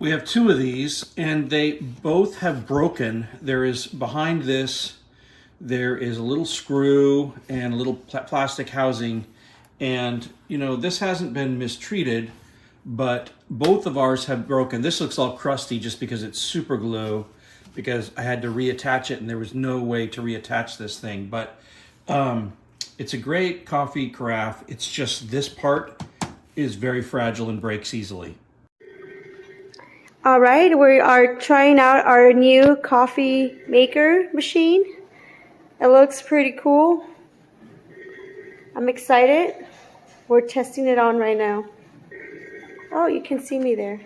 We have two of these, and they both have broken. There is, behind this, there is a little screw and a little plastic housing. And, you know, this hasn't been mistreated, but both of ours have broken. This looks all crusty just because it's super glue, because I had to reattach it and there was no way to reattach this thing. But it's a great coffee carafe. It's just this part is very fragile and breaks easily. All right, we are trying out our new coffee maker machine. It looks pretty cool. I'm excited. We're testing it on right now. Oh, you can see me there.